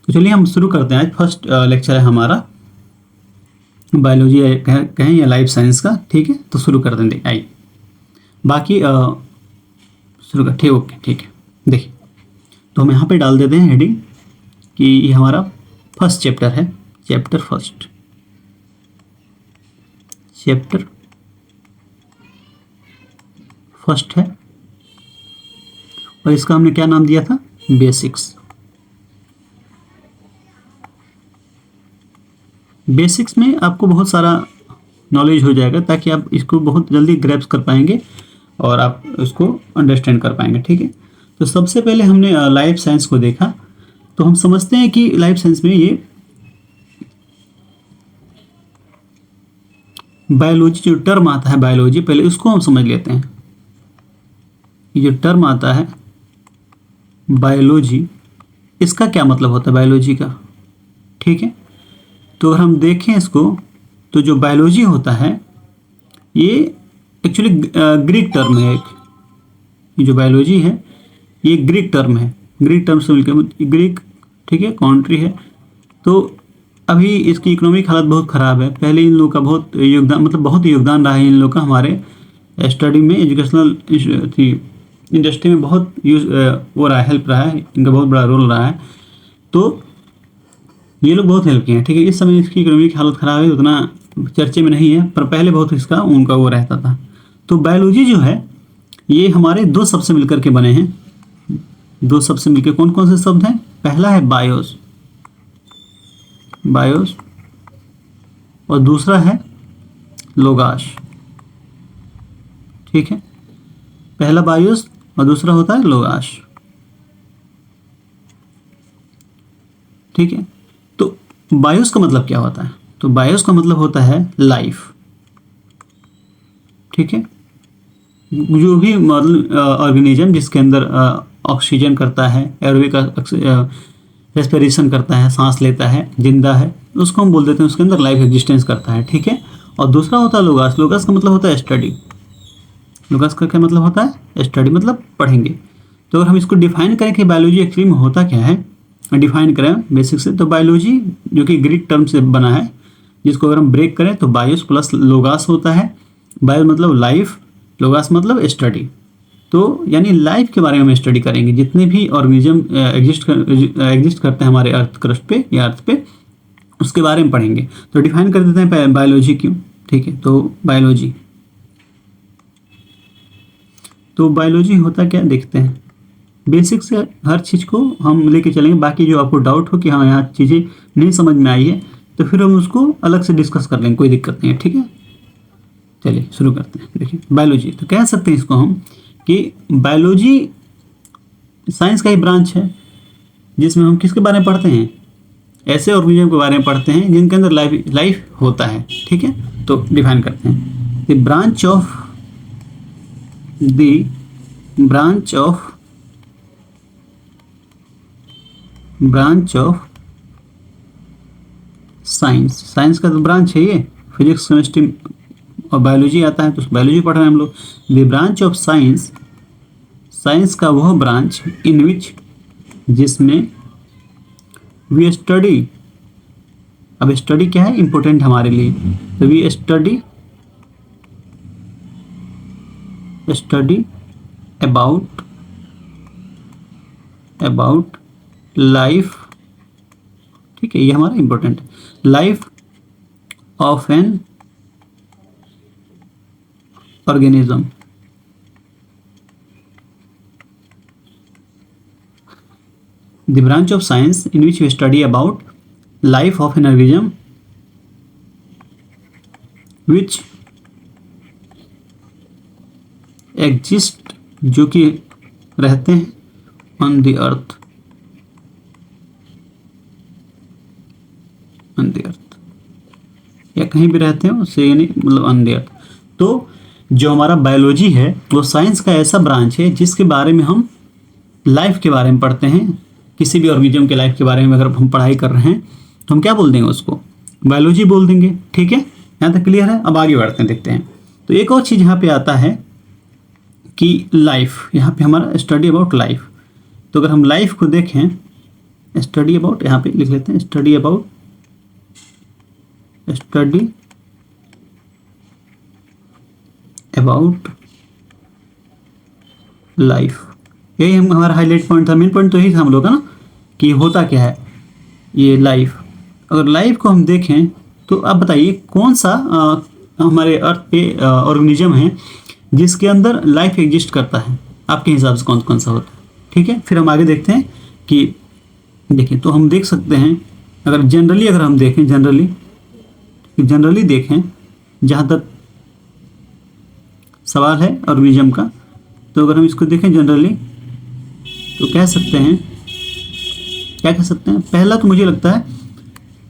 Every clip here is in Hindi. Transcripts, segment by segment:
तो चलिए हम शुरू करते हैं। आज फर्स्ट लेक्चर है हमारा बायोलॉजी कहें या लाइफ साइंस का, ठीक है। तो शुरू करते हैं, आइए। बाकी शुरू कर, ठीक, ओके, ठीक है। देखिए, तो हम यहाँ पे डाल देते हैं हेडिंग कि ये हमारा फर्स्ट चैप्टर है, चैप्टर फर्स्ट है, और इसका हमने क्या नाम दिया था, बेसिक्स में आपको बहुत सारा नॉलेज हो जाएगा, ताकि आप इसको बहुत जल्दी ग्रैप्स कर पाएंगे और आप उसको अंडरस्टैंड कर पाएंगे, ठीक है। तो सबसे पहले हमने लाइफ साइंस को देखा, तो हम समझते हैं कि लाइफ साइंस में ये बायोलॉजी जो टर्म आता है, बायोलॉजी, पहले उसको हम समझ लेते हैं। ये जो टर्म आता है बायोलॉजी, इसका क्या मतलब होता है बायोलॉजी का, ठीक है। तो अगर हम देखें इसको, तो जो बायोलॉजी होता है ये एक्चुअली ग्रीक टर्म है एक। ये जो बायोलॉजी है ये ग्रीक टर्म है, ग्रीक टर्म से मिलकर ग्रीक, ठीक है, कंट्री है। तो अभी इसकी इकोनॉमिक हालत बहुत ख़राब है। पहले इन लोगों का बहुत योगदान, मतलब बहुत योगदान रहा है इन लोगों का हमारे स्टडी में, एजुकेशनल इंडस्ट्री में बहुत यूज वो रहा है, हेल्प रहा है, इनका बहुत बड़ा रोल रहा है। तो ये लोग बहुत हेल्प किए हैं, ठीक है। इस समय इसकी इकोनॉमिक हालत ख़राब है, उतना चर्चे में नहीं है, पर पहले बहुत इसका उनका वो रहता था। तो बायोलॉजी जो है ये हमारे दो शब्द से मिलकर के बने हैं। दो शब्द से मिलकर कौन कौन से शब्द हैं? पहला है बायोस, और दूसरा है लोगास, ठीक है। पहला बायोस और दूसरा होता है लोगास, ठीक है। तो बायोस का मतलब क्या होता है? तो बायोस का मतलब होता है लाइफ, ठीक है। जो भी मतलब ऑर्गेनिज्म जिसके अंदर ऑक्सीजन करता है, एरोबिक रेस्पिरेशन करता है, सांस लेता है, जिंदा है, उसको हम बोल देते हैं उसके अंदर लाइफ एग्जिस्टेंस करता है, ठीक है। और दूसरा होता है लोगास। लोगास का मतलब होता है स्टडी। लोगास का क्या मतलब होता है? स्टडी, मतलब पढ़ेंगे। तो अगर हम इसको डिफाइन करें कि बायोलॉजी एक्चुअली में होता क्या है, डिफाइन करें बेसिक से, तो बायोलॉजी जो कि ग्रीक टर्म से बना है, जिसको अगर हम ब्रेक करें तो बायोस प्लस लोगास होता है। बायो मतलब लाइफ, लोगास मतलब स्टडी। तो यानी लाइफ के बारे में हम स्टडी करेंगे, जितने भी ऑर्गेनिज्म एग्जिस्ट करते हैं हमारे अर्थ क्रस्ट पे या अर्थ पे, उसके बारे में पढ़ेंगे। तो डिफाइन कर देते हैं बायोलॉजी क्यों, ठीक है। तो बायोलॉजी होता क्या, देखते हैं। बेसिक से हर चीज़ को हम लेके चलेंगे। बाकी जो आपको डाउट हो कि हाँ यहाँ चीज़ें नहीं समझ में आई है, तो फिर हम उसको अलग से डिस्कस कर लेंगे, कोई दिक्कत नहीं है, ठीक है। चलिए शुरू करते हैं। देखिए, बायोलॉजी तो कह सकते हैं इसको हम कि बायोलॉजी साइंस का ही ब्रांच है, जिसमें हम किसके बारे में पढ़ते हैं? ऐसे ऑर्गेनिज्म के बारे में पढ़ते हैं जिनके अंदर लाइफ होता है, ठीक है। तो डिफाइन करते हैं, द ब्रांच ऑफ साइंस का तो ब्रांच है ये। फिजिक्स, केमिस्ट्री और बायोलॉजी आता है, तो बायोलॉजी पढ़ रहे हैं हम लोग। द ब्रांच ऑफ साइंस का वह ब्रांच इन विच, जिसमें वी स्टडी, अब स्टडी क्या है, इंपॉर्टेंट हमारे लिए। तो वी स्टडी अबाउट लाइफ, ठीक है, ये हमारा इंपॉर्टेंट है। Life of an organism, the branch of science in which we study about life of an organism which exist, जो कि रहते हैं on the earth, या कहीं भी रहते हैं उससे, यानी मतलब on the earth। तो जो हमारा बायोलॉजी है वो साइंस का ऐसा ब्रांच है जिसके बारे में हम लाइफ के बारे में पढ़ते हैं। किसी भी ऑर्गेनिज्म के लाइफ के बारे में अगर हम पढ़ाई कर रहे हैं तो हम क्या बोल देंगे, उसको बायोलॉजी बोल देंगे, ठीक है। यहाँ तक क्लियर है? अब आगे बढ़ते हैं, देखते हैं। तो एक और चीज़ यहाँ पे आता है कि लाइफ, यहाँ पे हमारा स्टडी अबाउट लाइफ। तो अगर हम लाइफ को देखें स्टडी अबाउट, यहाँ पे लिख लेते हैं स्टडी अबाउट लाइफ। यही हम हमारा हाईलाइट पॉइंट था, मेन पॉइंट तो यही था हम लोग का ना कि होता क्या है ये लाइफ। अगर लाइफ को हम देखें तो आप बताइए कौन सा हमारे अर्थ पे ऑर्गेनिज्म है जिसके अंदर लाइफ एग्जिस्ट करता है, आपके हिसाब से कौन कौन सा होता है। ठीक है, फिर हम आगे देखते हैं कि देखिए तो हम देख सकते हैं अगर जनरली अगर हम देखें जनरली देखें जहाँ तक सवाल है ऑर्गेनिज्म का, तो अगर हम इसको देखें जनरली तो क्या कह सकते हैं पहला तो मुझे लगता है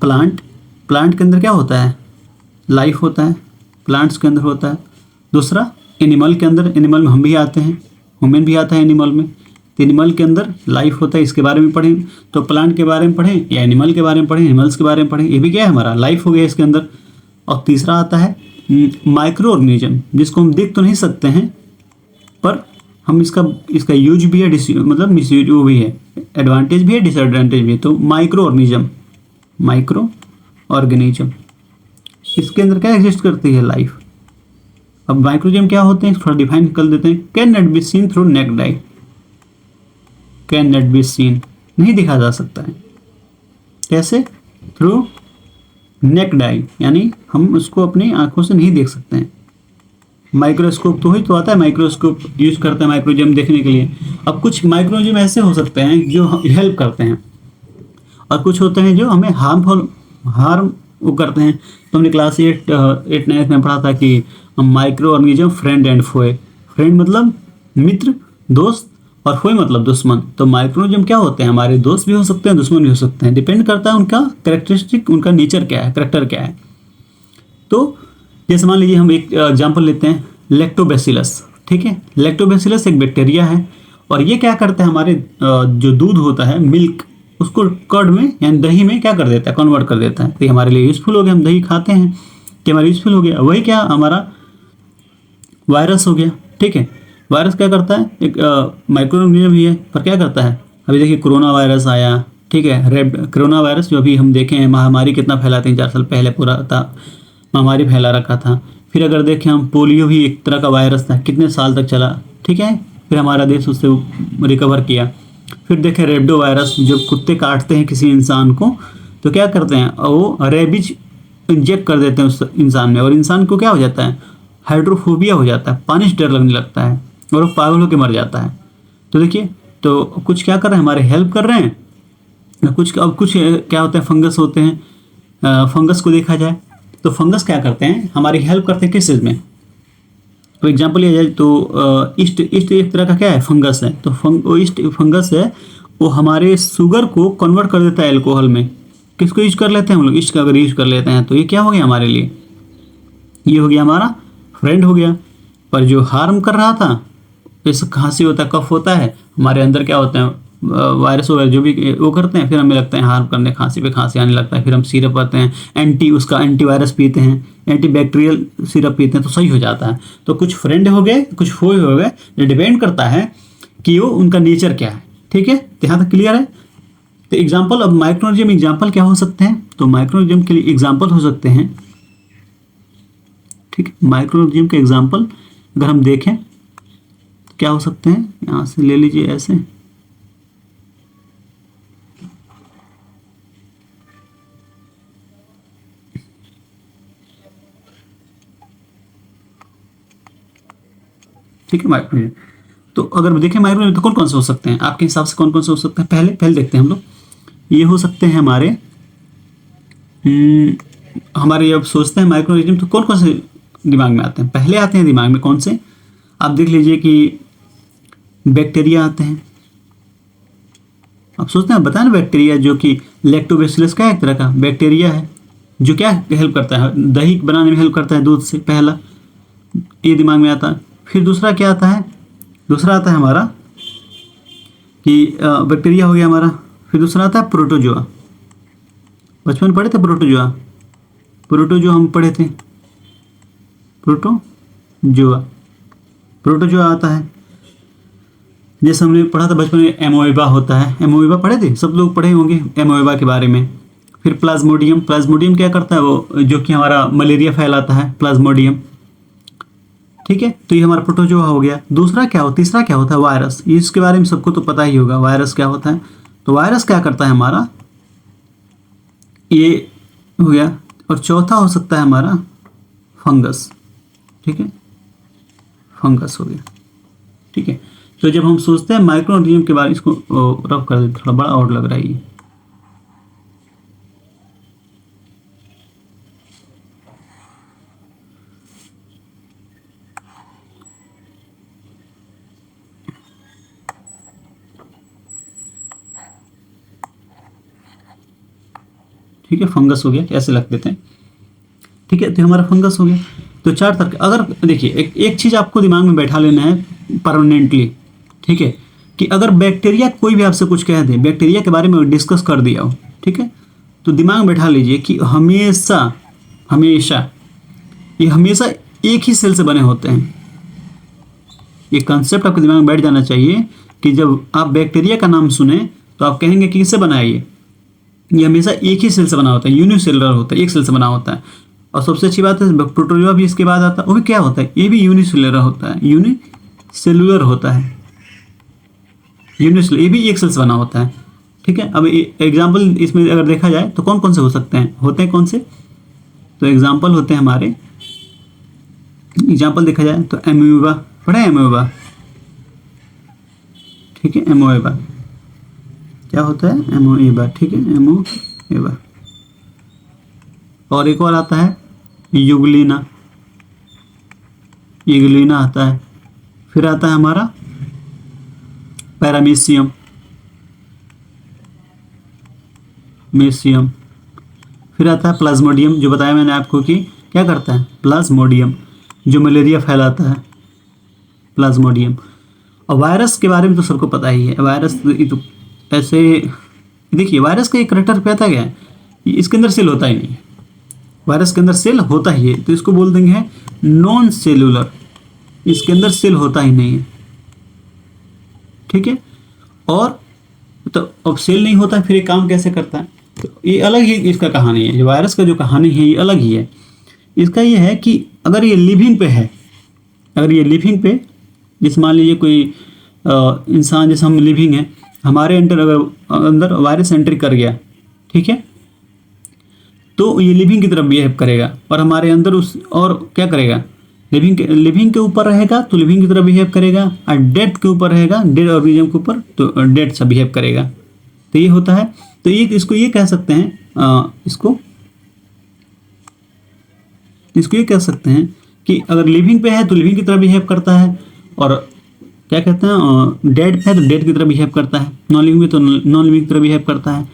प्लांट के अंदर क्या होता है, लाइफ होता है, प्लांट्स के अंदर होता है। दूसरा एनिमल के अंदर, एनिमल में हम भी आते हैं, ह्यूमन भी आता है एनिमल में, तो एनिमल के अंदर लाइफ होता है, इसके बारे में पढ़ें। तो प्लांट के बारे में पढ़ें या एनिमल के बारे में पढ़ें, एनिमल्स के बारे में पढ़ें, ये भी क्या है हमारा लाइफ हो गया इसके अंदर। और तीसरा आता है माइक्रो ऑर्गेनिज्म, जिसको हम देख तो नहीं सकते हैं पर हम इसका यूज भी है, मतलब मिसयूज वो भी है, एडवांटेज भी है डिसएडवांटेज भी है। तो माइक्रो ऑर्गेनिज्म इसके अंदर क्या एग्जिस्ट करती है लाइफ। अब माइक्रोऑर्गेनिज्म क्या होते हैं थोड़ा डिफाइन कर देते हैं। Can not be seen through necked I, can not be seen नहीं देखा जा सकता है, कैसे, थ्रू नेक्ड आई, यानी हम उसको अपनी आंखों से नहीं देख सकते हैं। माइक्रोस्कोप तो ही तो आता है, माइक्रोस्कोप यूज करते हैं माइक्रोऑर्गेनिज्म देखने के लिए। अब कुछ माइक्रोऑर्गेनिज्म ऐसे हो सकते हैं जो हेल्प करते हैं और कुछ होते हैं जो हमें हार्म वो करते हैं। तो हमने क्लास 8 9 में पढ़ा था कि micro organism friend and foe. Friend मतलब मित्र दोस्त और फोए मतलब दुश्मन। तो माइक्रो ऑर्गेनिज्म क्या होते हैं, हमारे दोस्त भी हो सकते हैं, दुश्मन भी हो सकते हैं, डिपेंड करता है उनका कैरेक्टरिस्टिक, उनका नेचर क्या है, करेक्टर क्या है। तो जैसे मान लीजिए हम एक एग्जाम्पल लेते हैं लैक्टोबैसिलस। ठीक है, लैक्टोबैसिलस एक बैक्टीरिया है और ये क्या करता है, हमारे जो दूध होता है मिल्क, उसको कर्ड में यानी दही में क्या कर देता है, कन्वर्ट कर देता है। तो ये हमारे लिए यूजफुल हो गया, हम दही खाते हैं कि हमारा यूजफुल हो गया। वही क्या हमारा वायरस हो गया। ठीक है, वायरस क्या करता है, एक माइक्रो ऑर्गेनिज्म ही है पर क्या करता है, अभी देखिए कोरोना वायरस आया। ठीक है, कोरोना वायरस जो अभी हम देखे हैं महामारी कितना फैला, 3 4 साल पहले पूरा था महामारी फैला रखा था। फिर अगर देखें हम पोलियो भी एक तरह का वायरस था, कितने साल तक चला। ठीक है, फिर हमारा देश उससे रिकवर किया। फिर देखें रेबडो वायरस, जो कुत्ते काटते हैं किसी इंसान को तो क्या करते हैं, वो रेबीज इंजेक्ट कर देते हैं उस इंसान में और इंसान को क्या हो जाता है, हाइड्रोफोबिया हो जाता है, पानी से डर लगने लगता है और वो पागल होकर मर जाता है। तो देखिए तो कुछ क्या कर रहे हैं, हमारे हेल्प कर रहे हैं, कुछ क्या होते हैं, फंगस होते हैं। फंगस को देखा जाए तो फंगस क्या करते हैं, हमारी हेल्प करते हैं किस चीज़ में। तो एग्जाम्पल लिया जाए तो ईस्ट एक तरह का क्या है, फंगस है। तो ईस्ट फंगस है, वो हमारे शुगर को कन्वर्ट कर देता है अल्कोहल में। किसको यूज कर लेते हैं हम लोग, ईस्ट का अगर यूज कर लेते हैं तो ये क्या हो गया हमारे लिए, ये हो गया हमारा फ्रेंड हो गया। पर जो हार्म कर रहा था, जैसे खांसी होता है, कफ होता है, हमारे अंदर क्या होता है वायरस वगैरह जो भी वो करते हैं, फिर हमें लगता है हार्म करने, खांसी पे खांसी आने लगता है, फिर हम सिरप आते हैं एंटीवायरस पीते हैं, एंटी बैक्टीरियल सिरप पीते हैं तो सही हो जाता है। तो कुछ फ्रेंड हो गए, कुछ फोए हो गए, ये डिपेंड करता है कि वो उनका नेचर क्या है। ठीक है, तो यहाँ तक क्लियर है। तो एग्जाम्पल, अब माइक्रोऑर्गेनिज्म एग्जाम्पल क्या हो सकते हैं, तो माइक्रोऑर्गेनिज्म के लिए एग्जाम्पल हो सकते हैं। ठीक है, माइक्रोऑर्गेनिज्म के एग्जाम्पल अगर हम देखें तो क्या हो सकते हैं, यहाँ से ले लीजिए ऐसे। ठीक है, माइक्रोऑर्गेनिज्म तो अगर देखें माइक्रोऑर्गेनिज्म तो कौन कौन से हो सकते हैं आपके हिसाब से, कौन कौन से हो सकते हैं, पहले देखते हैं हम लोग। ये हो सकते हैं हमारे जब सोचते हैं माइक्रोऑर्गेनिज्म तो कौन कौन से दिमाग में आते हैं, पहले आते हैं दिमाग में कौन से, आप देख लीजिए कि बैक्टीरिया आते हैं। आप सोचते हैं, बताया ना बैक्टीरिया, जो कि लैक्टोबैसिलस का एक तरह का बैक्टीरिया है जो क्या हेल्प करता है, दही बनाने में हेल्प करता है दूध से, पहला ये दिमाग में आता है। फिर दूसरा क्या आता है, दूसरा आता है हमारा कि बैक्टीरिया हो गया हमारा। फिर दूसरा आता है प्रोटोजोआ, बचपन में पढ़े थे प्रोटोजोआ हम पढ़े थे, प्रोटोजोआ आता है। जैसे हमने पढ़ा था बचपन में एमोएबा होता है, एमोएबा पढ़े थे, सब लोग पढ़े होंगे एमोएबा के बारे में। फिर प्लाज्मोडियम, प्लाज्मोडियम क्या करता है, वो जो कि हमारा मलेरिया फैलाता है, प्लाज्मोडियम। ठीक है, तो ये हमारा प्रोटोजोआ हो गया। दूसरा क्या हो, तीसरा क्या होता है, वायरस। इसके बारे में सबको तो पता ही होगा वायरस क्या होता है। तो वायरस क्या करता है हमारा, ये हो गया। और चौथा हो सकता है हमारा फंगस। ठीक है, फंगस हो गया। ठीक है, तो जब हम सोचते हैं माइक्रो ऑर्गेनिज्म के बारे में, इसको रफ कर देते, थोड़ा बड़ा और लग रहा है ये। ठीक है, फंगस हो गया, ऐसे लग देते हैं। ठीक है, तो हमारा फंगस हो गया। तो चार तरह के, अगर देखिए एक चीज़ आपको दिमाग में बैठा लेना है परमानेंटली। ठीक है, कि अगर बैक्टीरिया कोई भी आपसे कुछ कह दे, बैक्टीरिया के बारे में डिस्कस कर दिया हो, ठीक है, तो दिमाग में बैठा लीजिए कि हमेशा हमेशा ये हमेशा एक ही सेल से बने होते हैं। ये कंसेप्ट आपके दिमाग में बैठ जाना चाहिए कि जब आप बैक्टीरिया का नाम सुने तो आप कहेंगे कि किससे बना है ये हमेशा एक ही सेल से बना होता है, यूनिसेलुलर होता है, एक सेल से बना होता है। और सबसे अच्छी बात है प्रोटोजोआ भी इसके बाद आता है, वो भी क्या होता है, ये भी यूनिसेलुलर होता है, यूनिसेलुलर होता है, यूनिसेलुलर, ये भी एक सेल से बना होता है। ठीक है, अब एग्जाम्पल इसमें अगर देखा जाए तो कौन कौन से हो सकते हैं, होते हैं कौन से, तो एग्जाम्पल होते हैं हमारे, एग्जाम्पल देखा जाए तो एमोएबा, पढ़ा है एमोएबा। ठीक है, एमोएबा क्या होता है, एमोएबा। ठीक है, एमोएबा। और एक और आता है यूग्लिना, यूग्लिना आता है। फिर आता है हमारा पैरामीशियम, मेशियम। फिर आता है प्लाज्मोडियम, जो बताया मैंने आपको कि क्या करता है, प्लाज्मोडियम, जो मलेरिया फैलाता है, प्लाज्मोडियम। और वायरस के बारे में तो सबको पता ही है, वायरस तो ऐसे देखिए, वायरस का एक करेक्टर पता क्या है, इसके अंदर सेल होता ही नहीं है, वायरस के अंदर सेल होता ही है, तो इसको बोल देंगे नॉन सेलुलर, इसके अंदर सेल होता ही नहीं है। ठीक है, और तो अब सेल नहीं होता है, फिर ये काम कैसे करता है, तो ये अलग ही इसका कहानी है, जो वायरस का जो कहानी है ये अलग ही है। इसका ये है कि अगर ये लिविंग पे है, अगर ये लिविंग पे, जैसे मान लीजिए कोई इंसान, जैसे हम लिविंग है, हमारे अंदर वायरस एंट्री कर गया, ठीक है, तो ये लिविंग की तरफ बिहेव करेगा और हमारे अंदर उस और क्या करेगा, लिविंग के ऊपर रहेगा तो लिविंग की तरफ बिहेव करेगा, और डेड के ऊपर रहेगा, डेड ऑर्गेनिज्म के ऊपर, तो डेड सा बिहेव करेगा। तो ये होता है, तो ये इसको ये कह सकते हैं, इसको ये कह सकते हैं कि अगर लिविंग पे है तो लिविंग की तरफ बिहेव करता है, और क्या कहते हैं, डेड पे है तो डेड की तरफ बिहेव करता है, नॉन लिविंग में तो नॉन लिविंग की तरफ बिहेव करता है।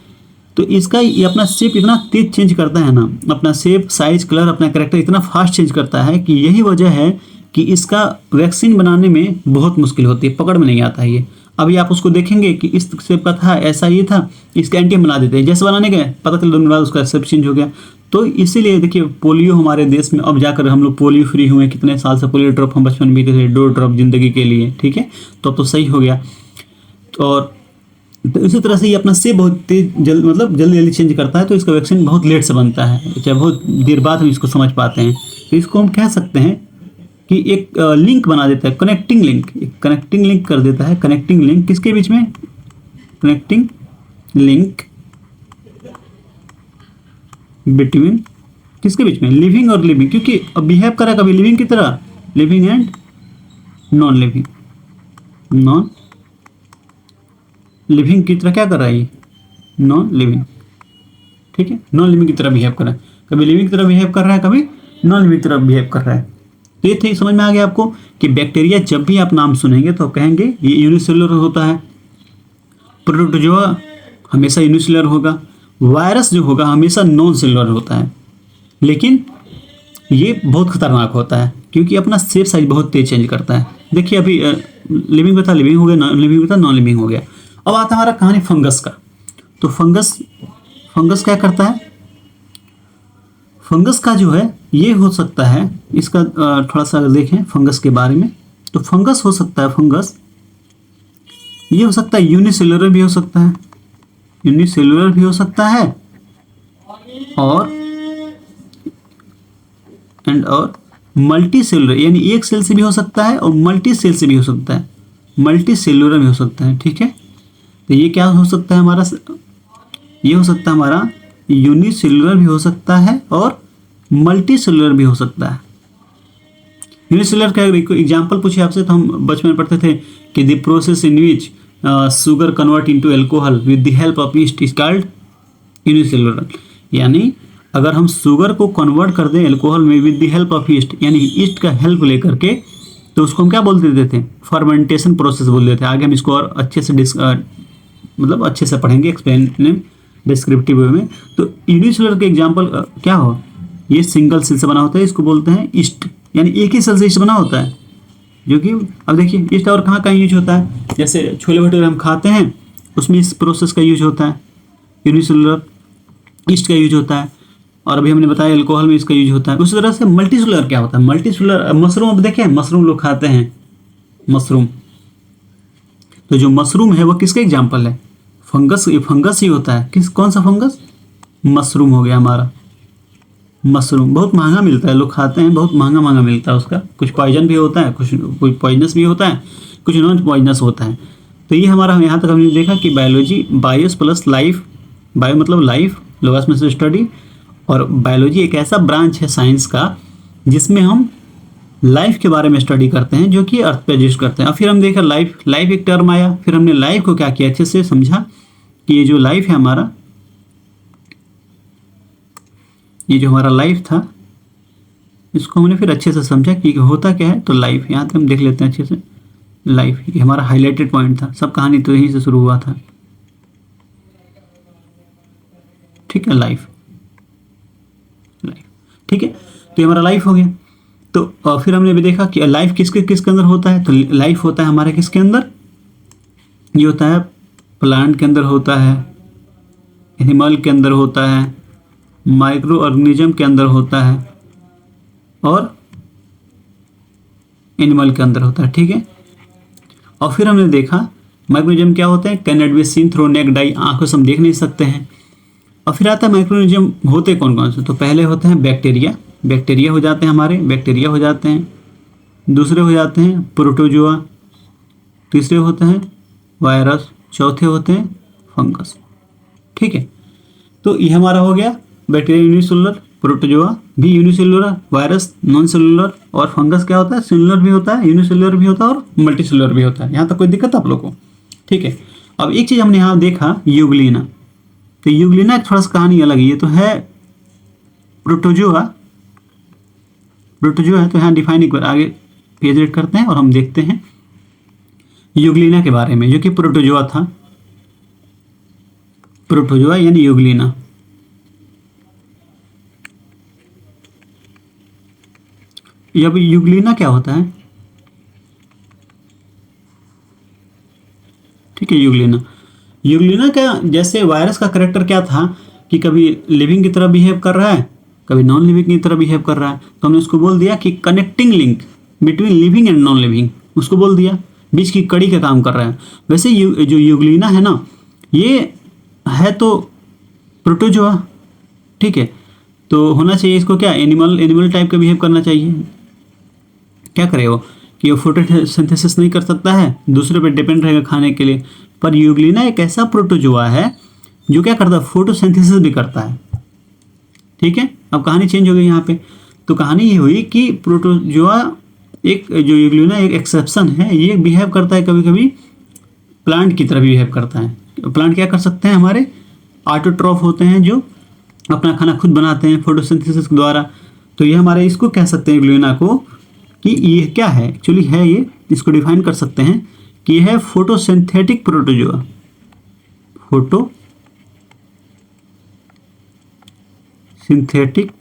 तो इसका ये अपना शेप इतना तेज चेंज करता है ना, अपना शेप, साइज, कलर, अपना कैरेक्टर इतना फास्ट चेंज करता है कि यही वजह है कि इसका वैक्सीन बनाने में बहुत मुश्किल होती है, पकड़ में नहीं आता है ये। अभी आप उसको देखेंगे कि इस शेप का था, ऐसा ये था, इसका एंटीएम बना देते हैं, जैसे बनाने गए पता चल 2 दिन बाद उसका शेप चेंज हो गया। तो इसीलिए देखिए पोलियो हमारे देश में अब जाकर हम लोग पोलियो फ्री हुए, कितने साल से पोलियो ड्रॉप हम बचपन में पीते थे, 2 ड्रॉप जिंदगी के लिए, ठीक है, तो अब तो सही हो गया। और तो इसी तरह से ये अपना से बहुत तेज मतलब जल्दी जल्दी चेंज करता है, तो इसका वैक्सीन बहुत लेट से बनता है, चाहे बहुत देर बाद हम इसको समझ पाते हैं। तो इसको हम कह सकते हैं कि एक लिंक बना देता है, कनेक्टिंग लिंक, एक कनेक्टिंग लिंक कर देता है। कनेक्टिंग लिंक किसके बीच में, कनेक्टिंग लिंक बिटवीन किसके बीच में, लिविंग और लिविंग, क्योंकि अब बिहेव करा कभी लिविंग की तरह, living and non living, non living की तरह क्या कर रहा है ये, नॉन लिविंग। ठीक है, नॉन लिविंग की तरह बिहेव कर रहा है, कभी लिविंग की तरह बिहेव कर रहा है, कभी नॉन लिविंग की तरह बिहेव कर रहा है। तो ये ठीक समझ में आ गया आपको कि बैक्टीरिया जब भी आप नाम सुनेंगे तो कहेंगे ये यूनिसेलुलर होता है, प्रोटोजोआ हमेशा यूनिसेलुलर होगा, वायरस जो होगा हमेशा नॉन सेलुलर होता है, लेकिन ये बहुत खतरनाक होता है क्योंकि अपना शेप साइज बहुत तेज चेंज करता है। देखिए अभी लिविंग में था, लिविंग हो गया, नॉन लिविंग में था, नॉन लिविंग हो गया। अब आता है हमारा कहानी फंगस का। तो फंगस क्या करता है, फंगस का जो है ये हो सकता है, इसका थोड़ा सा अगर देखें फंगस के बारे में, तो फंगस हो सकता है, फंगस ये हो सकता है यूनिसेलुलर भी हो सकता है, यूनिसेलुलर भी हो सकता है, और और मल्टी सेलुलर यानी एक सेल से भी हो सकता है और मल्टी सेल से भी हो सकता है, मल्टी सेलुलर भी हो सकता है। ठीक है, तो ये क्या हो सकता है हमारा, ये हो सकता है हमारा यूनिसेलुलर भी हो सकता है और मल्टी सेलुलर भी हो सकता है। यूनिसेलुलर का एग्जांपल पूछे आपसे तो हम बचपन में पढ़ते थे कि the process in which sugar convert into alcohol with the help of east is called unicellular. यानी अगर हम शुगर को कन्वर्ट कर दें अल्कोहल में with the help of east, यानी ईस्ट का हेल्प लेकर के, तो उसको हम क्या बोल देते थे, फर्मेंटेशन प्रोसेस बोल देते थे। आगे हम इसको और अच्छे से मतलब अच्छे से पढ़ेंगे एक्सप्लेन डिस्क्रिप्टिव वे में। तो यूनिसेलुलर के एग्जांपल क्या हो, ये सिंगल सेल से बना होता है, इसको बोलते हैं ईस्ट, यानी एक ही सेल से ईस्ट बना होता है। जो कि अब देखिए ईस्ट और कहाँ कहाँ यूज होता है, जैसे छोले भटूरे हम खाते हैं उसमें इस प्रोसेस का यूज होता है, यूनिसेलुलर ईस्ट का यूज होता है। और अभी हमने बताया अल्कोहल में इसका यूज होता है। उसी तरह से मल्टीसेलुलर क्या होता है, मल्टीसेलुलर मशरूम, अब देखें मशरूम लोग खाते हैं, मशरूम, तो जो मशरूम है वो किसका एग्जाम्पल है, फंगस, ये फंगस ही होता है। किस कौन सा फंगस, मशरूम हो गया हमारा। मशरूम बहुत महंगा मिलता है, लोग खाते हैं, बहुत महंगा महंगा मिलता है उसका, कुछ पॉइजन भी होता है, कुछ पॉइजनस भी होता है, कुछ नॉन पॉइजनस होता है। तो ये हमारा यहाँ तक हमने देखा कि biology, BIOS plus life, bio मतलब लाइफ, लोगस में से स्टडी, और बायोलॉजी एक ऐसा ब्रांच है साइंस का जिसमें हम लाइफ के बारे में स्टडी करते हैं, जो कि अर्थ पे एग्जिस्ट करते हैं। और फिर हम देखा लाइफ, लाइफ एक टर्म आया, फिर हमने लाइफ को क्या किया, अच्छे से समझा कि ये जो लाइफ है हमारा, ये जो हमारा लाइफ था, इसको हमने फिर अच्छे से समझा कि होता क्या है। तो लाइफ यहाँ तक हम देख लेते हैं अच्छे से। लाइफ ये हमारा हाईलाइटेड पॉइंट था, सब कहानी तो यहीं से शुरू हुआ था। ठीक है, लाइफ, लाइफ, ठीक है, तो ये हमारा लाइफ हो गया। तो फिर हमने भी देखा कि लाइफ किसके अंदर होता है, तो लाइफ होता है हमारे किसके अंदर, ये होता है प्लांट के अंदर होता है, एनिमल के अंदर होता है, माइक्रो ऑर्गेनिज्म के अंदर होता है, और एनिमल के अंदर होता है। ठीक है, और फिर हमने देखा माइक्रोनिज्म क्या होते हैं, can not be seen through necked आई, आंखों से हम देख नहीं सकते हैं। और फिर आता है माइक्रोनिज्म होते कौन कौन से, तो पहले होते हैं बैक्टीरिया, बैक्टीरिया हो जाते हैं हमारे, बैक्टीरिया हो जाते हैं। दूसरे हो जाते हैं प्रोटोजोआ, तीसरे होते हैं वायरस, चौथे होते हैं फंगस। ठीक है, तो ये हमारा हो गया बैक्टीरिया यूनिसेलुलर, प्रोटोजोआ भी यूनिसेलुलर, वायरस नॉन सेलुलर, और फंगस क्या होता है, सेलुलर भी होता है, यूनिसेलुलर भी होता है और मल्टी सेलुलर भी होता है। यहाँ तक कोई दिक्कत आप लोग को। ठीक है, अब एक चीज़ हमने यहाँ देखा यूग्लिना, तो यूग्लिना एक थोड़ा सा कहानी अलग है, ये तो है प्रोटोजोआ, प्रोटोजोआ है। तो यहाँ डिफाइन एक बार आगे पेज रेड करते हैं और हम देखते हैं यूग्लिना के बारे में, जो कि प्रोटोजोआ था, प्रोटोजोआ यानी यूग्लिना। अब यूग्लिना क्या होता है, ठीक है, यूग्लिना, यूग्लिना का जैसे वायरस का करेक्टर क्या था कि कभी लिविंग की तरह बिहेव कर रहा है, कभी नॉन लिविंग की तरह बिहेव कर रहा है, तो हमने उसको बोल दिया कि connecting link between living and non living, उसको बोल दिया बीच की कड़ी का काम कर रहा है। वैसे जो यूग्लिना है ना, ये है तो प्रोटोजोआ। ठीक है, तो होना चाहिए इसको क्या, एनिमल, एनिमल टाइप का बिहेव करना चाहिए। क्या करे वो कि वो फोटोसिंथेसिस नहीं कर सकता है, दूसरे पे डिपेंड रहेगा खाने के लिए। पर यूग्लिना एक ऐसा प्रोटोजोआ है जो क्या करता है, फोटोसिंथेसिस भी करता है। ठीक है, अब कहानी चेंज हो गई यहाँ पे। तो कहानी ये हुई कि प्रोटोजोआ एक, जो यूग्लिना एक एक्सेप्शन है, ये बिहेव करता है कभी कभी प्लांट की तरह बिहेव करता है। प्लांट क्या कर सकते हैं, हमारे ऑटोट्रॉफ होते हैं जो अपना खाना खुद बनाते हैं फोटोसिंथेसिस के द्वारा। तो ये हमारे इसको कह सकते हैं यूग्लिना को कि ये क्या है, एक्चुअली है ये, इसको डिफाइन कर सकते हैं कि यह है photosynthetic protozoa, photo synthetic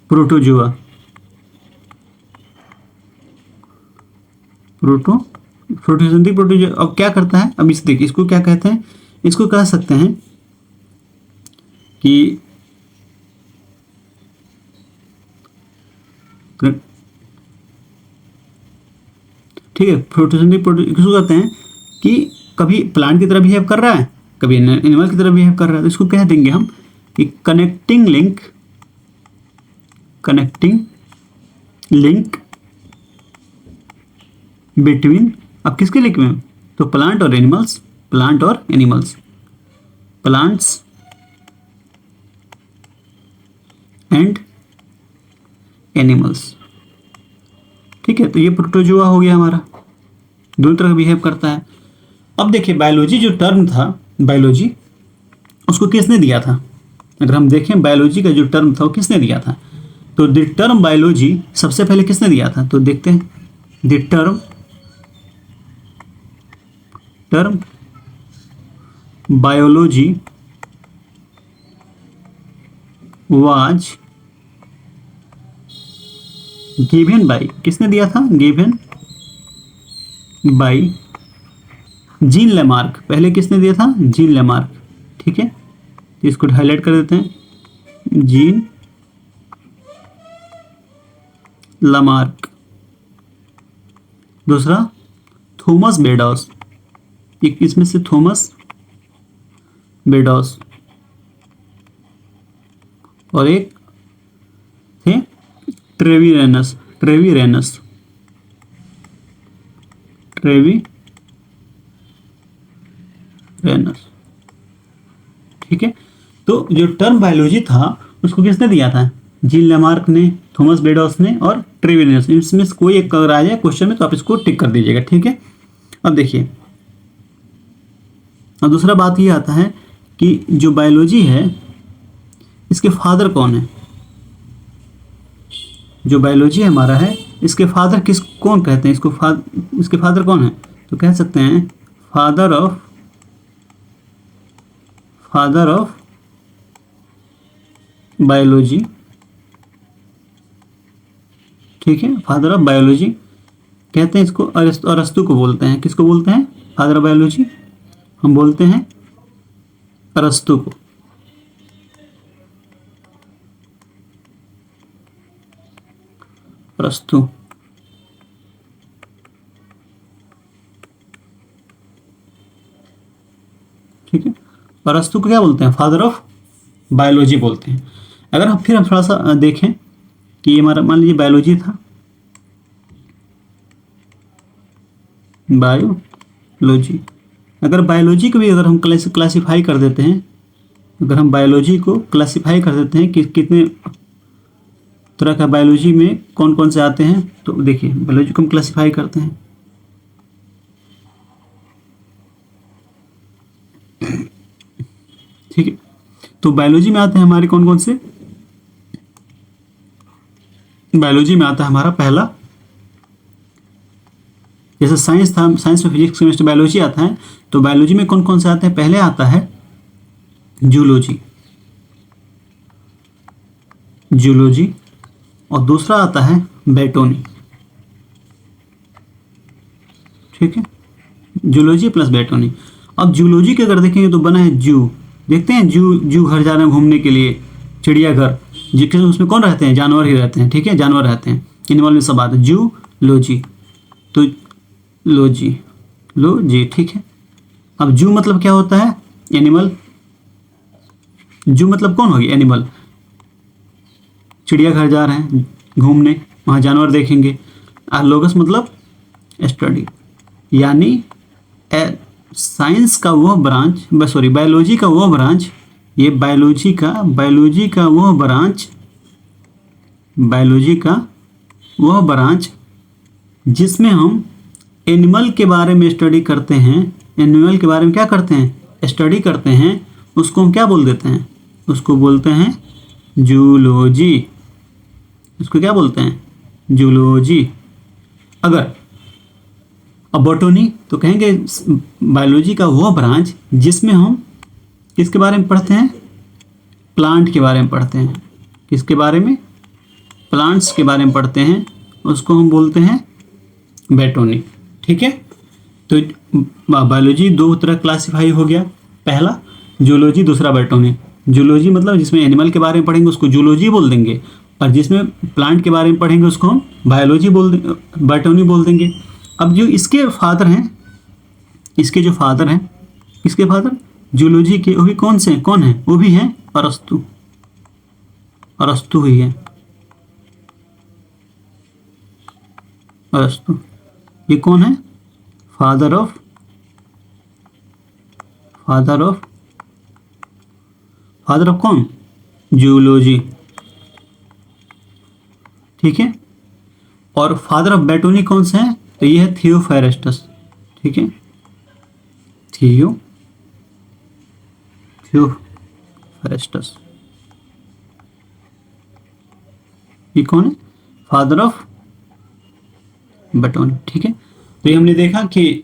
protozoa, photosynthetic protozoa. अब क्या करता है, अब इस देखिए इसको क्या कहते हैं, इसको कह सकते हैं कि ठीक है। फोटोसिंथेसिस किसको कहते हैं कि कभी प्लांट की तरह बिहेव कर रहा है, कभी एनिमल की तरह बिहेव कर रहा है, तो इसको कह देंगे हम कि कनेक्टिंग लिंक बिटवीन, अब किसके लिंक में, तो प्लांट्स एंड एनिमल्स। ठीक है, तो ये प्रोटोजोआ हो गया हमारा, दोनों तरह बिहेव करता है। अब देखिए बायोलॉजी जो टर्म था, बायोलॉजी उसको किसने दिया था, अगर हम देखें बायोलॉजी का जो टर्म था वो किसने दिया था, तो द टर्म बायोलॉजी सबसे पहले किसने दिया था, तो देखते हैं। The term biology was given by, किसने दिया था, गिवन बाय जीन लेमार्क। पहले किसने दिया था, जीन लेमार्क। ठीक है, तो इसको हाईलाइट कर देते हैं, जीन लेमार्क। दूसरा थॉमस बेडॉस, एक इसमें से थॉमस बेडॉस, और एक थे ट्रेविरेनस। ठीक है, तो जो टर्म बायोलॉजी था उसको किसने दिया था, जीन लेमार्क ने, थॉमस बेडॉस ने और ट्रेविरेनस। इसमें से कोई एक अगर आ जाए क्वेश्चन में तो आप इसको टिक कर दीजिएगा। ठीक है, अब देखिए, अब दूसरा बात ये आता है कि जो बायोलॉजी है इसके फादर कौन है, जो बायोलॉजी हमारा है इसके फादर कौन कहते हैं इसको, इसके फादर कौन है, तो कह सकते हैं फादर ऑफ बायोलॉजी। ठीक है, फादर ऑफ बायोलॉजी कहते हैं इसको, अरस्तु को बोलते हैं। किसको बोलते हैं, फादर ऑफ बायोलॉजी हम बोलते हैं अरस्तु को। अरस्तु, ठीक है, अरस्तु को क्या बोलते हैं, फादर ऑफ बायोलॉजी बोलते हैं। अगर हम फिर हम थोड़ा सा देखें कि ये हमारा मान लीजिए बायोलॉजी था, बायोलॉजी, अगर बायोलॉजी को भी अगर हम क्लासीफाई कर देते हैं, अगर हम बायोलॉजी को क्लासीफाई कर देते हैं कि कितने तरह का बायोलॉजी में कौन कौन से आते हैं, तो देखिए बायोलॉजी को हम क्लासीफाई करते हैं। ठीक है, तो बायोलॉजी में आते हैं हमारे कौन कौन से, बायोलॉजी में आता है हमारा पहला, जैसे साइंस था, साइंस में फिजिक्स केमिस्ट्री बायोलॉजी आता है, तो बायोलॉजी में कौन कौन से आते हैं, पहले आता है जूलॉजी, और दूसरा आता है बेटोनी। ठीक है, जूलॉजी प्लस बेटोनी। अब जूलॉजी के अगर देखेंगे तो बना है जू, देखते हैं जू घर जा रहे हैं घूमने के लिए, चिड़ियाघर, जिसके उसमें कौन रहते हैं, जानवर ही रहते हैं। ठीक है, जानवर रहते हैं, एनिमल में सब आते हैं, जूलॉजी, तो लॉजी। ठीक है, अब जू मतलब क्या होता है, एनिमल, जू मतलब कौन होगी, एनिमल, चिड़ियाघर जा रहे हैं घूमने, वहाँ जानवर देखेंगे। लोगस मतलब स्टडी, यानी साइंस का वो ब्रांच, बायोलॉजी का वो ब्रांच, ये बायोलॉजी का वो ब्रांच जिसमें हम एनिमल के बारे में स्टडी करते हैं, एनिमल के बारे में क्या करते हैं, स्टडी करते हैं, उसको हम क्या बोल देते हैं, उसको बोलते हैं जूलॉजी। उसको क्या बोलते हैं, जूलॉजी। अगर अब बॉटनी तो कहेंगे बायोलॉजी का वो ब्रांच जिसमें हम किसके बारे में पढ़ते हैं, प्लांट के बारे में पढ़ते हैं। किसके बारे में, प्लांट्स के बारे में पढ़ते हैं, उसको हम बोलते हैं बॉटनी। ठीक है, तो बायोलॉजी दो तरह क्लासिफाई हो गया, पहला जूलॉजी, दूसरा बॉटनी। जूलॉजी मतलब जिसमें एनिमल के बारे में पढ़ेंगे उसको जूलॉजी बोल देंगे, और जिसमें प्लांट के बारे में पढ़ेंगे उसको हम बायोलॉजी बॉटनी बोल देंगे। अब जो इसके फादर हैं, इसके जो फादर हैं, इसके फादर जूलॉजी के, वो भी कौन से हैं, कौन है, वो भी हैं अरस्तु, अरस्तु ही है, अरस्तु। ये कौन है, फादर ऑफ कौन, जूलॉजी, ठीक है। और फादर ऑफ बॉटनी कौन से हैं, तो ये है थियोफेरेस्टस, ठीक है, थियोफेरेस्टस, ये कौन है, फादर ऑफ बॉटनी, ठीक है। तो ये हमने देखा कि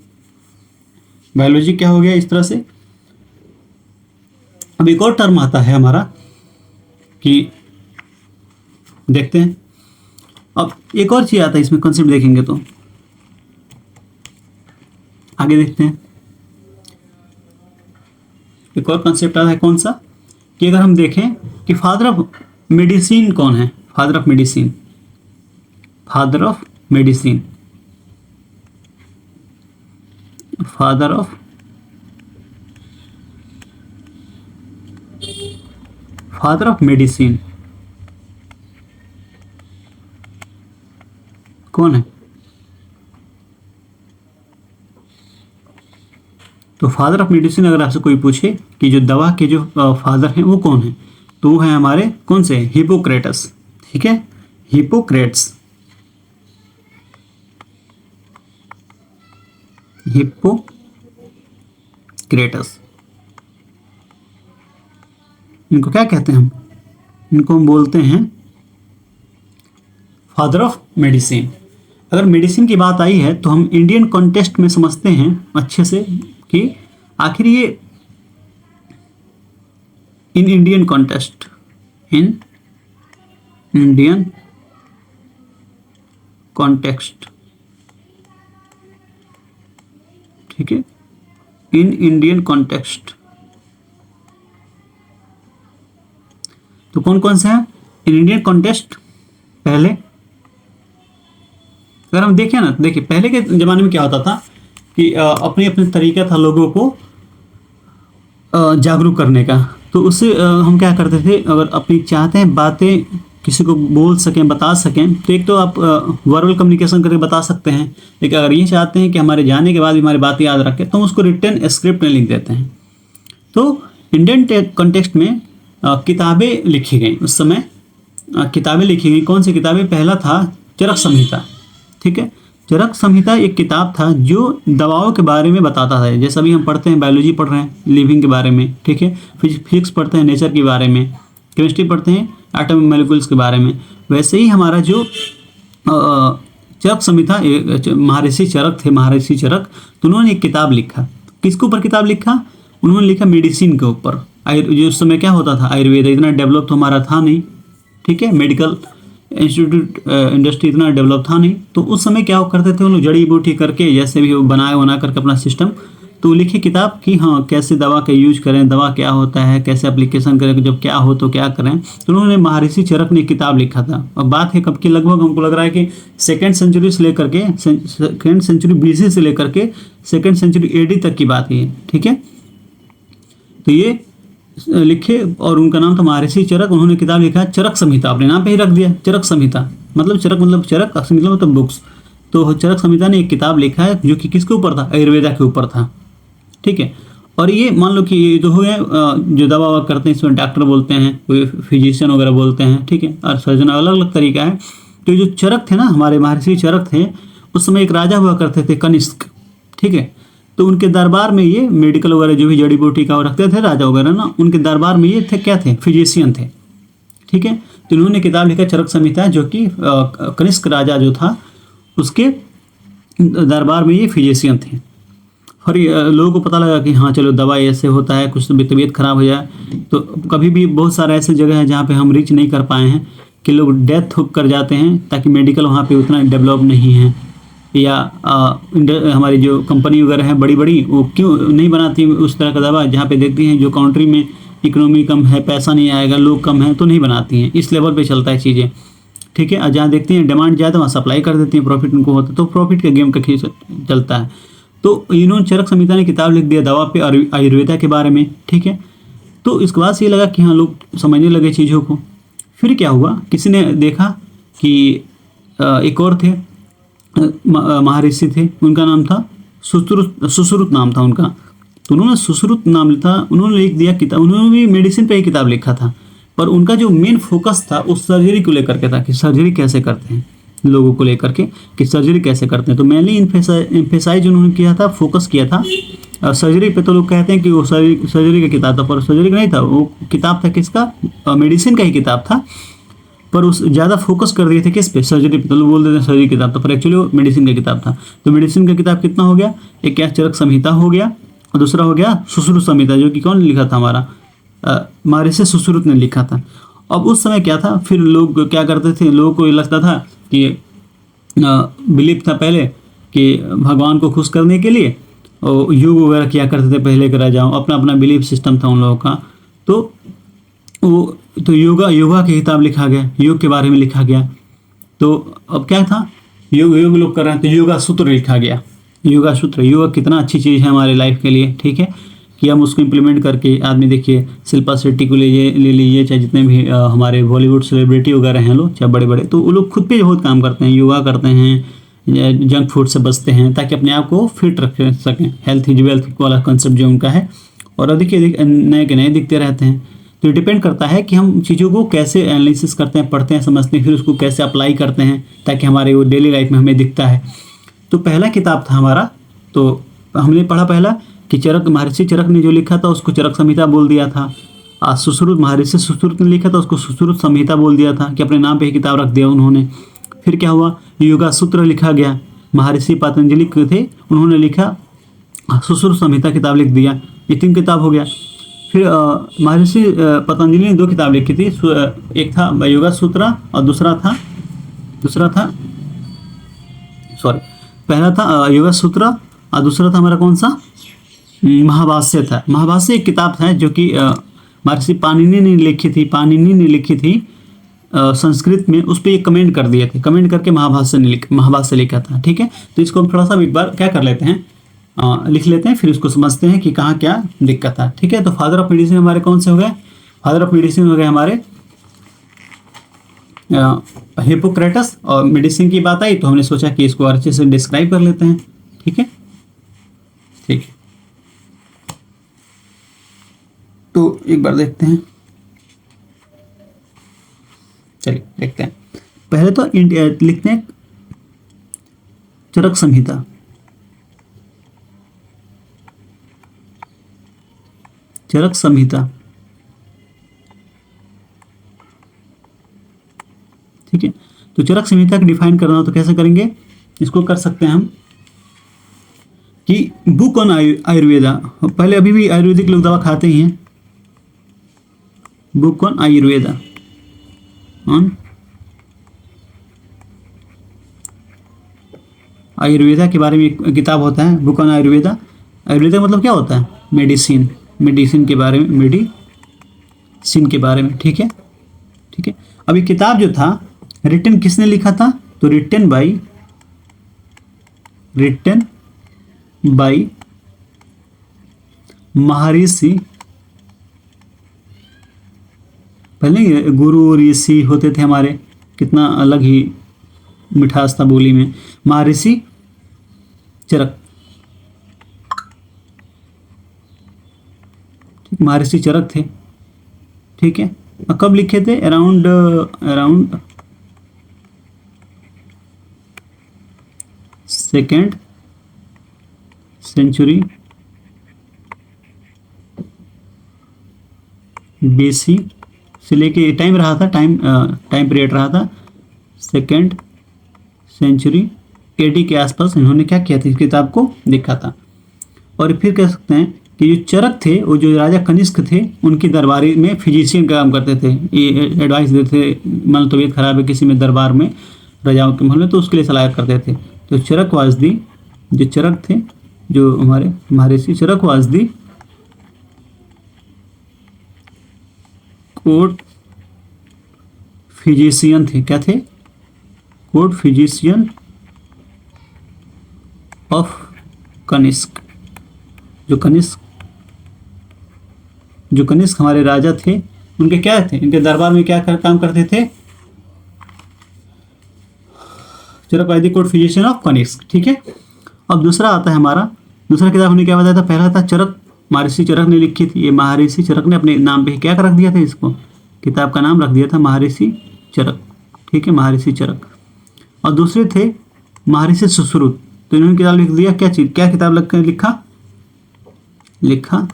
बायोलॉजी क्या हो गया इस तरह से। अब एक और टर्म आता है हमारा कि देखते हैं, अब एक और चीज आता है इसमें, कंसेप्ट देखेंगे तो आगे देखते हैं। एक और कंसेप्ट आता है कौन सा, कि अगर हम देखें कि फादर ऑफ मेडिसिन कौन है, father of medicine, father of medicine, father of medicine कौन है, तो फादर ऑफ मेडिसिन अगर आपसे कोई पूछे कि जो दवा के जो फादर हैं वो कौन है, तो वो है हमारे कौन से, हिपोक्रेटस, ठीक है, हिपोक्रेट्स, हिपोक्रेटस। इनको क्या कहते हैं हम, इनको हम बोलते हैं फादर ऑफ मेडिसिन। अगर मेडिसिन की बात आई है तो हम इंडियन कॉन्टेक्स्ट में समझते हैं अच्छे से कि आखिर ये in Indian context, in Indian context, ठीक है, इन इंडियन कॉन्टेक्स्ट, तो कौन कौन से हैं इन इंडियन कॉन्टेक्स्ट। पहले अगर हम देखें ना, देखिए पहले के ज़माने में क्या होता था कि अपने अपने तरीका था लोगों को जागरूक करने का। तो उससे हम क्या करते थे, अगर अपनी चाहते हैं बातें किसी को बोल सकें, बता सकें, तो एक तो आप वर्बल कम्युनिकेशन करके बता सकते हैं, लेकिन अगर ये चाहते हैं कि हमारे जाने के बाद भी हमारी बातें याद रखें तो हम उसको रिटन स्क्रिप्ट में लिख देते हैं। तो इंडियन कॉन्टेक्स्ट में किताबें लिखी गई, उस समय किताबें लिखी गई। कौन सी किताबें, पहला था चरक संहिता, ठीक है। चरक संहिता एक किताब था जो दवाओं के बारे में बताता है, जैसा अभी हम पढ़ते हैं, बायोलॉजी पढ़ रहे हैं लिविंग के बारे में, ठीक है, फिजिक्स पढ़ते हैं नेचर के बारे में, केमिस्ट्री पढ़ते हैं एटॉमिक मॉलिक्यूल्स के बारे में, वैसे ही हमारा जो चरक संहिता, महर्षि चरक थे, महर्षि चरक, तो उन्होंने एक किताब लिखा। किसके ऊपर किताब लिखा, उन्होंने लिखा मेडिसिन के ऊपर। जो उस समय क्या होता था, आयुर्वेद इतना डेवलप तो हमारा था नहीं, ठीक है, मेडिकल इंस्टीट्यूट इंडस्ट्री इतना डेवलप था नहीं। तो उस समय क्या करते थे, उन लोग जड़ी बूटी करके जैसे भी बना करके अपना सिस्टम, तो लिखी किताब कि हाँ कैसे दवा का यूज करें, दवा क्या होता है, कैसे एप्लीकेशन करें, जब क्या हो तो क्या करें। तो उन्होंने महर्षि चरक ने किताब लिखा था। और बात है कब की, लगभग हमको लग रहा है कि सेकेंड सेंचुरी से लेकर के, सेकेंड सेंचुरी BC से लेकर के सेकेंड सेंचुरी AD तक की बात है, ठीक है। तो ये लिखे और उनका नाम था महर्षि चरक। उन्होंने किताब लिखा चरक संहिता, अपने नाम पे ही रख दिया चरक संहिता, मतलब चरक मतलब चरक, संहिता मतलब बुक्स। तो चरक संहिता ने एक किताब लिखा है जो कि किसके ऊपर था, आयुर्वेदा के ऊपर था, ठीक है। और ये मान लो कि ये जो हो गया, जो दवा ववा करते हैं इसमें डॉक्टर बोलते हैं, कोई फिजिशियन वगैरह बोलते हैं, ठीक है, और सर्जन अलग अलग तरीका है। तो जो चरक थे ना, हमारे महर्षि चरक थे, उस समय एक राजा हुआ करते थे कनिष्क, ठीक है। तो उनके दरबार में ये मेडिकल वगैरह जो भी जड़ी बूटी का रखते थे राजा वगैरह ना, उनके दरबार में ये थे, क्या थे, फिजिशियन थे, ठीक है। तो इन्होंने किताब लिखा चरक संहिता, जो कि कनिष्क राजा जो था उसके दरबार में ये फिजिशियन थे। और लोगों को पता लगा कि हाँ चलो दवा ऐसे होता है, कुछ तबीयत खराब हो जाए तो कभी भी बहुत सारे ऐसे जगह है जहाँ पे हम रीच नहीं कर पाए हैं कि लोग डेथ कर जाते हैं, ताकि मेडिकल वहाँ पे उतना डेवलप नहीं है, या हमारी जो कंपनी वगैरह है बड़ी बड़ी, वो क्यों नहीं बनाती उस तरह का दवा, जहाँ पे देखती हैं जो कंट्री में इकोनॉमी कम है, पैसा नहीं आएगा, लोग कम हैं, तो नहीं बनाती हैं। इस लेवल पे चलता है चीज़ें, ठीक है। और जहाँ देखते हैं डिमांड ज़्यादा वहाँ सप्लाई कर देते हैं, प्रॉफिट उनको होता है, तो प्रॉफिट का गेम का खेल चलता है। तो इन्होंने चरक संहिता ने किताब लिख दिया दवा पे आयुर्वेदा के बारे में, ठीक है। तो इसके बाद से ये लगा कि हाँ लोग समझने लगे चीज़ों को। फिर क्या हुआ, किसी ने देखा कि एक और थे महर्षि थे, उनका नाम था सुश्रुत नाम था उनका। तो उन्होंने सुश्रुत नाम था, उन्होंने लिख दिया किताब, उन्होंने भी मेडिसिन पे ही किताब लिखा था, पर उनका जो मेन फोकस था उस सर्जरी को लेकर के था कि सर्जरी कैसे करते हैं, लोगों को लेकर के कि सर्जरी कैसे करते हैं। तो मेनली इम्फेसाइज उन्होंने किया था, फोकस किया था सर्जरी पे। तो लोग कहते हैं कि वो सर्जरी का किताब था, पर सर्जरी का नहीं था, वो किताब था किसका, मेडिसिन का ही किताब था, पर उस ज़्यादा फोकस कर दिए थे किस पे, सर्जरी पे। तो लोग बोल देते हैं सर्जरी किताब था, पर एक्चुअली वो मेडिसिन का किताब था। तो मेडिसिन का किताब कितना हो गया, एक क्या चरक संहिता हो गया, और दूसरा हो गया सुश्रुत संहिता, जो कि कौन लिखा था, हमारा महर्षि सुश्रुत ने लिखा था। अब उस समय क्या था, फिर लोग क्या करते थे, लोगों को ये लगता था कि बिलीफ था पहले कि भगवान को खुश करने के लिए और योग वगैरह किया करते थे पहले के राजाओं, अपना अपना बिलीफ सिस्टम था उन लोगों का। तो वो तो योगा की किताब लिखा गया, योग के बारे में लिखा गया। तो अब क्या था, योग लोग कर रहे हैं, तो योगा सूत्र लिखा गया। योगा सूत्र, योगा कितना अच्छी चीज़ है हमारे लाइफ के लिए, ठीक है, कि हम उसको इम्प्लीमेंट करके आदमी, देखिए शिल्पा शेट्टी को ले लीजिए, चाहे जितने भी हमारे बॉलीवुड सेलिब्रिटी वगैरह हैं लोग, चाहे बड़े बड़े, तो वो लोग खुद पे बहुत काम करते हैं, योगा करते हैं, जंक फूड से बचते हैं, ताकि अपने आप को फिट रख सकें। हेल्थ इज वेल्थ वाला कंसेप्ट जो उनका है। और देखिए नए के नए दिखते रहते हैं। तो डिपेंड करता है कि हम चीज़ों को कैसे एनालिसिस करते हैं, पढ़ते हैं, समझते हैं, फिर उसको कैसे अप्लाई करते हैं, ताकि हमारे वो डेली लाइफ में हमें दिखता है। तो पहला किताब था हमारा, तो हमने पढ़ा पहला कि चरक, महर्षि चरक ने जो लिखा था उसको चरक संहिता बोल दिया था। सुश्रुत, महर्षि सुश्रुत ने लिखा था उसको सुश्रुत संहिता बोल दिया था, कि अपने नाम पे ही किताब रख दिया उन्होंने। फिर क्या हुआ, योगा सूत्र लिखा गया, महर्षि पतंजलि थे, उन्होंने लिखा सुश्रुत संहिता किताब लिख दिया, ये 3 किताब हो गया। फिर महर्षि पतंजलि ने 2 किताब लिखी थी, एक था योगा सूत्र और दूसरा था पहला था योगा सूत्र और दूसरा था हमारा कौन सा, महाभाष्य था। महाभाष्य एक किताब था जो कि महर्षि पाणिनि ने लिखी थी संस्कृत में, उस पर ये कमेंट कर दिए थे, कमेंट करके महाभाष्य लिखा था, ठीक है। तो इसको हम थोड़ा सा एक बार क्या कर लेते हैं, लिख लेते हैं, फिर उसको समझते हैं कि कहाँ क्या दिक्कत है, ठीक है। तो फादर ऑफ मेडिसिन हमारे कौन से हो गए, फादर ऑफ मेडिसिन हो गए हमारे हिप्पोक्रेटस। और मेडिसिन की बात आई तो हमने सोचा कि इसको अच्छे से डिस्क्राइब कर लेते हैं, ठीक है, ठीक है। तो एक बार देखते हैं, चलिए देखते हैं। पहले तो लिखते हैं चरक संहिता, चरक संहिता, ठीक है। तो चरक संहिता को डिफाइन करना हो तो कैसे करेंगे, इसको कर सकते हैं हम कि बुक ऑन आयुर्वेदा, पहले अभी भी आयुर्वेदिक लोग दवा खाते ही हैं, book on Ayurveda, on Ayurveda के बारे में एक किताब होता है, बुक ऑन आयुर्वेदा। आयुर्वेदा मतलब क्या होता है, मेडिसिन के बारे में, मेडिसिन के बारे में, ठीक है, ठीक है। अब ये किताब जो था रिटन किसने लिखा था, तो रिटन बाई महर्षि, पहले गुरु ऋषि होते थे हमारे, कितना अलग ही मिठास था बोली में, महर्षि चरक, महर्षि चरक थे, ठीक है। और कब लिखे थे, अराउंड 2nd सेंचुरी BC से लेके टाइम रहा था, टाइम पीरियड रहा था 2nd सेंचुरी AD के आसपास इन्होंने क्या किया था, इस किताब को लिखा था। और फिर कह सकते हैं कि जो चरक थे वो जो राजा कनिष्क थे उनकी दरबारी में फिजिशियन का काम करते थे, ये एडवाइस देते थे, मान तबीयत खराब है किसी में दरबार में, राजाओं के महल में, तो उसके लिए सलाह करते थे। तो चरक वाज दी, जो चरक थे, जो हमारे महर्षि चरक वाज दी कोर्ट फिजिशियन थे, क्या थे, कोर्ट फिजिशियन ऑफ कनिष्क। जो कनिष्क हमारे राजा थे, उनके क्या थे, इनके दरबार में क्या काम करते थे, चरक कोर्ट फिजिशियन ऑफ कनिष्क। ठीक है। अब दूसरा आता है हमारा, दूसरा किताब हमने क्या बताया था, पहला था चरक, महर्षि चरक ने लिखी थी। ये महर्षि चरक ने अपने नाम पे क्या रख दिया था, इसको किताब का नाम रख दिया था महर्षि चरक। ठीक है, महर्षि चरक। और दूसरे थे महर्षि सुश्रुत, तो इन्होंने किताब लिख दिया, क्या चीज, क्या किताब लिखा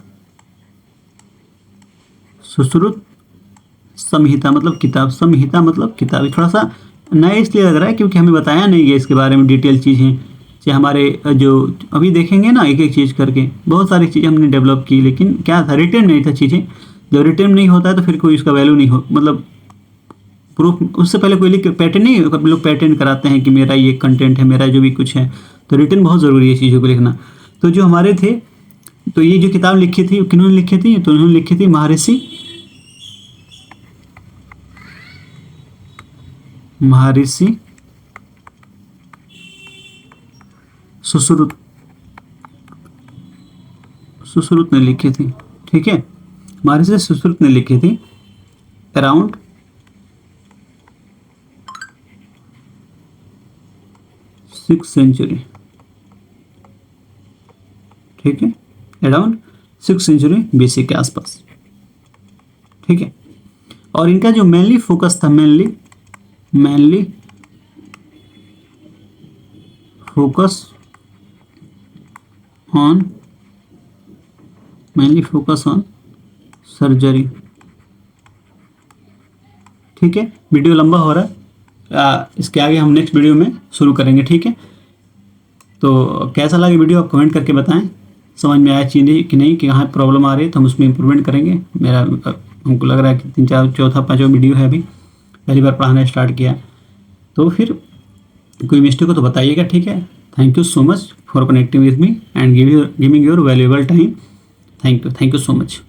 सुश्रुत संहिता, मतलब किताब, संहिता मतलब किताब। थोड़ा सा नया इसलिए लग रहा है क्योंकि हमें बताया नहीं गया इसके बारे में डिटेल चीज़ें, चाहे हमारे जो अभी देखेंगे ना एक एक चीज़ करके, बहुत सारी चीज़ें हमने डेवलप की, लेकिन क्या था, रिटर्न नहीं था चीज़ें। जब रिटर्न नहीं होता है तो फिर कोई इसका वैल्यू नहीं हो, मतलब प्रूफ, उससे पहले कोई लिख पैटर्न नहीं, लोग पैटर्न कराते हैं कि मेरा ये कंटेंट है, मेरा जो भी कुछ है, तो रिटर्न बहुत ज़रूरी है चीज़ों को लिखना। तो जो हमारे थे, तो ये जो किताब लिखी थी किन्होंने लिखी थी, तो उन्होंने लिखी थी महर्षि सुश्रुत ने लिखी थी। ठीक है, महर्षि सुश्रुत ने लिखी थी अराउंड 6th सेंचुरी। ठीक है, अराउंड 6th सेंचुरी BC के आसपास। ठीक है, और इनका जो मेनली फोकस था, मेनली फोकस ऑन सर्जरी। ठीक है, वीडियो लंबा हो रहा है, इसके आगे हम नेक्स्ट वीडियो में शुरू करेंगे। ठीक है, तो कैसा लगे वीडियो आप कमेंट करके बताएं, समझ में आया चीज़ें कि नहीं, कि कहाँ प्रॉब्लम आ रही है, तो हम उसमें इम्प्रूवमेंट करेंगे। मेरा हमको लग रहा है कि 3-4 चौथा 5वां वीडियो है, अभी पहली बार पढ़ाना स्टार्ट किया, तो फिर कोई मिस्टेक हो तो बताइएगा। ठीक है, thank you so much for connecting with me and giving your valuable time. Thank you so much.